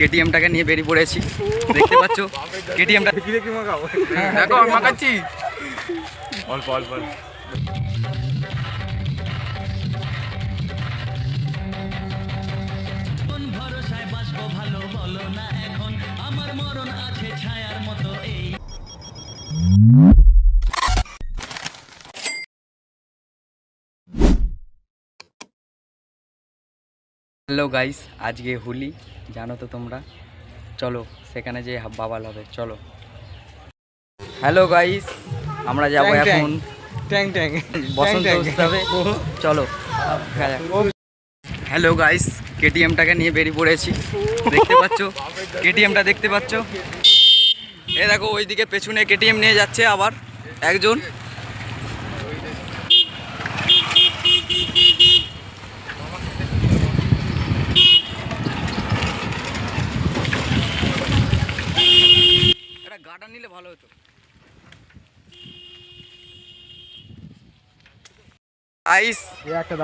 কেটিএমটাকে নিয়ে বেরিয়ে পড়েছি, দেখতে পাচ্ছ কেটিএমটা। দেখো আমি মাখাচ্ছি অল্প অল্প। কোন ভরসায় বাঁচবো ভালো বলো না এখন, আমার মরণ আছে ছায়ার মতো এই। হ্যালো গাইস, আজকে হোলি জানো তো তোমরা, চলো সেখানে যে বাবাল হবে, চলো। হ্যালো গাইস, আমরা যাবো এখন বসন্ত উৎসবে, চলো। হ্যালো গাইস, কেটিএমটাকে নিয়ে বেরিয়ে পড়েছি, দেখতে পাচ্ছ কেটিএমটা, দেখতে পাচ্ছ। এ দেখো ওইদিকে পেছনে কেটিএম নিয়ে যাচ্ছে আবার একজন। গাড়া নিলে ভালো হতো। আইস,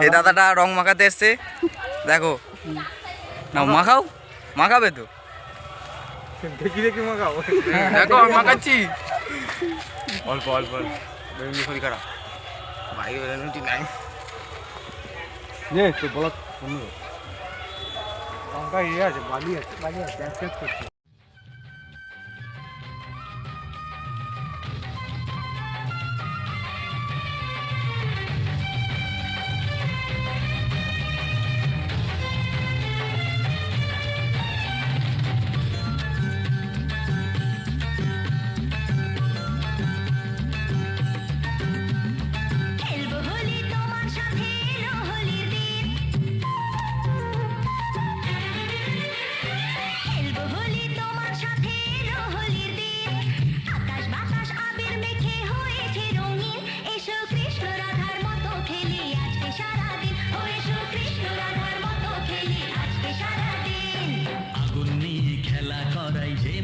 এই দাদাটা রং মাখাতে এসছে, দেখো না, মাখাও, মাখাবে তো। দেখি দেখি মাখাও। দেখো আমি মাখাচ্ছি অল্প অল্প। শরীর খারাপ ভাই, বেরোনোটি নাই তো বলা লঙ্কা ইয়ে আছে, বালি আছে, বালি আছে, শেষ করছি।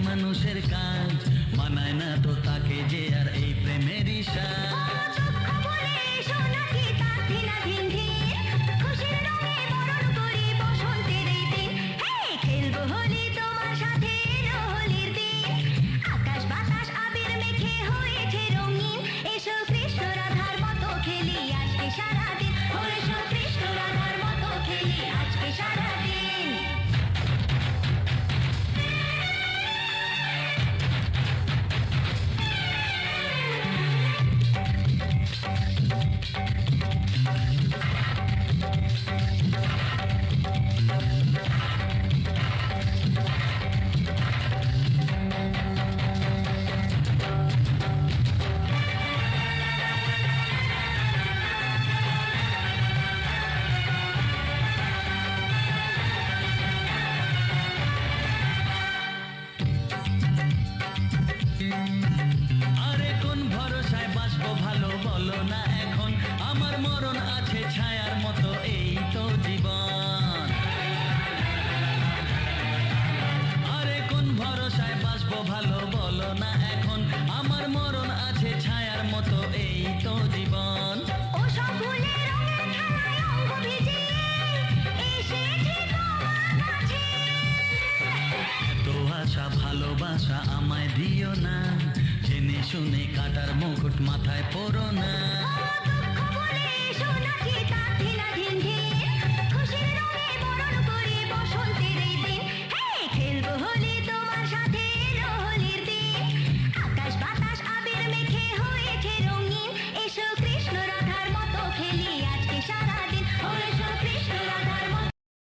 মানুষের কাজ মানায় না তো তাকে যে আর এই প্রেমের ভালো বলো না এখন, আমার মরণ আছে ছায়ার মতো এই তো জীবন। আরে কোন ভরসায় বাঁচবো ভালো বলো না এখন, আমার মরণ আছে ছায়ার মতো এই তো জীবন। তো আশা ভালোবাসা আমায় দিও না, জেনে শুনে কাটার মুকুট মাথায় পরো না।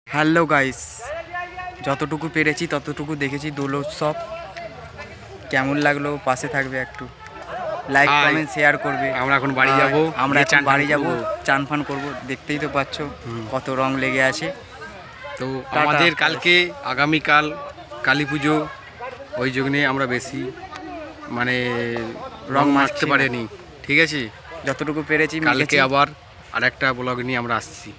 হ্যালো গাইস, যতটুকু পেরেছি ততটুকু দেখেছি দোল উৎসব। কেমন লাগলো পাশে থাকবে, একটু লাইক কমেন্ট শেয়ার করবে। আমরা এখন বাড়ি যাবো, আমরা এখন বাড়ি যাবো, চান ফান করবো। দেখতেই তো পাচ্ছ কত রং লেগে আছে। তো আমাদের কালকে আগামীকাল কালী পুজো, ওই জন্যে আমরা বেশি মানে রং মাখতে পারিনি। ঠিক আছে, যতটুকু পেরেছি। কালকে আবার আরেকটা ব্লগ নিয়ে আমরা আসছি।